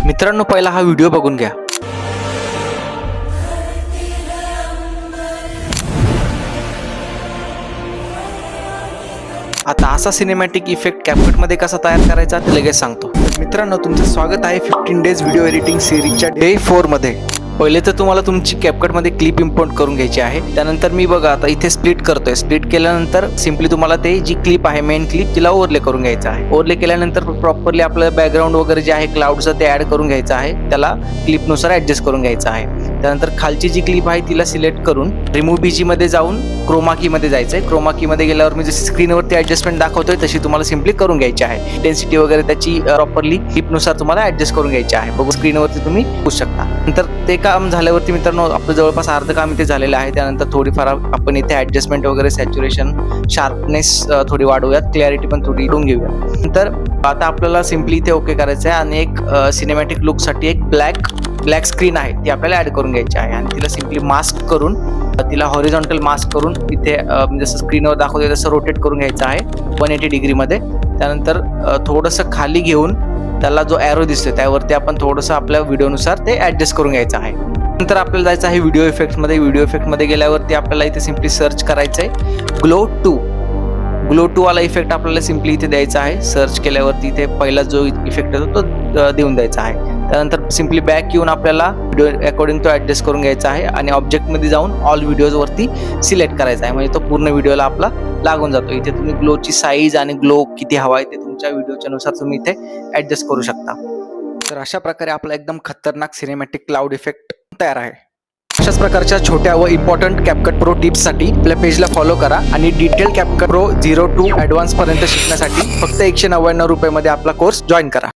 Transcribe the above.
मित्रांनो, पहिला हा व्हिडिओ बघून घ्या. आता असा सिनेमॅटिक इफेक्ट CapCut मध्ये कसा तयार करायचा ते लगेच सांगतो. मित्रांनो, तुमचं स्वागत आहे 15 डेज व्हिडिओ एडिटिंग सिरीजच्या डे 4 मध्ये. पहिले तर तुम्हाला तुमची CapCut मध्ये क्लिप इम्पोर्ट करून घ्यायची आहे. त्यानंतर मी बघा आता इथे स्प्लिट करतोय. स्प्लिट केल्यानंतर सिम्पली तुम्हाला ते जी क्लिप आहे मेन क्लिप तिला ओव्हरले करून घ्यायचं आहे. ओव्हरले केल्यानंतर प्रॉपरली आपलं बॅकग्राऊंड वगैरे जे आहे क्लाउडचं ते ऍड करून घ्यायचं आहे. त्याला क्लिपनुसार ऍडजस्ट करून घ्यायचं आहे. त्यानंतर खालची जी क्लिप आहे तिला सिलेक्ट करून रिमूव्ह बीजी मध्ये जाऊन क्रोमा की मध्ये जायचंय. क्रोमा की मध्ये गेल्यावर मी जशी स्क्रीनवरती ऍडजस्टमेंट दाखवतोय तशी तुम्हाला सिम्पली करून घ्यायची आहे. इंटेन्सिटी वगैरे त्याची प्रॉपरली क्लिपनुसार तुम्हाला ऍडजस्ट करून घ्यायची आहे. बघू स्क्रीनवरती तुम्ही बघू शकता. नंतर ते काम झाल्यावरती मित्रांनो आपलं जवळपास अर्ध काम इथे झालेलं आहे. त्यानंतर थोडीफार आपण इथे ऍडजस्टमेंट वगैरे सॅच्युरेशन शार्पनेस थोडी वाढवूयात, क्लॅरिटी पण थोडी वाढवून घेऊया. नंतर आता आपल्याला सिम्पली इथे ओके करायचं आहे आणि एक सिनेमॅटिक लुक साठी एक ब्लॅक स्क्रीन आहे ती आपल्याला ऍड करून घ्यायची आहे आणि तिला सिम्पली मास्क करून तिला हॉरिझॉन्टल मास्क करून इथे जसं स्क्रीनवर दाखवतोय तसं रोटेट करून घ्यायचं आहे 180 डिग्री मध्ये. त्यानंतर थोडंसं खाली घेऊन त्याला जो ॲरो दिसतोय त्यावरती आपण थोडंसं आपल्या व्हिडिओनुसार ते ऍडजस्ट करून घ्यायचं आहे. नंतर आपल्याला जायचं आहे व्हिडिओ इफेक्ट मध्ये. व्हिडिओ इफेक्ट मध्ये गेल्यावरती आपल्याला इथे सिम्पली सर्च करायचं आहे ग्लो 2 वाला इफेक्ट आपल्याला सिम्पली इथे द्यायचा आहे. सर्च केल्यावरती इथे पहिला जो इफेक्ट येतो तो देऊन द्यायचा आहे. त्यानंतर सिम्पली बॅक येऊन आपल्याला व्हिडिओ अकॉर्डिंग तो ऍडजस्ट करून घ्यायचा आहे आणि ऑब्जेक्ट मध्ये जाऊन ऑल व्हिडिओज वरती सिलेक्ट करायचा आहे. म्हणजे तो पूर्ण व्हिडिओला आपला लागून जातो. इथे तुम्ही ग्लोची साईज आणि ग्लो किती हवा आहे ते तुमच्या व्हिडिओच्या नुसार तुम्ही इथे ऍडजस्ट करू शकता. तर अशा प्रकारे आपला एकदम खतरनाक सिनेमॅटिक क्लाउड इफेक्ट तयार आहे. अशाच प्रकारच्या छोट्या व इम्पॉर्टंट CapCut Pro टिप्ससाठी आपल्या पेजला फॉलो करा आणि detail CapCut Pro 0 to advance पर्यंत शिकण्यासाठी फक्त 199 रुपये मध्ये आपला कोर्स जॉईन करा.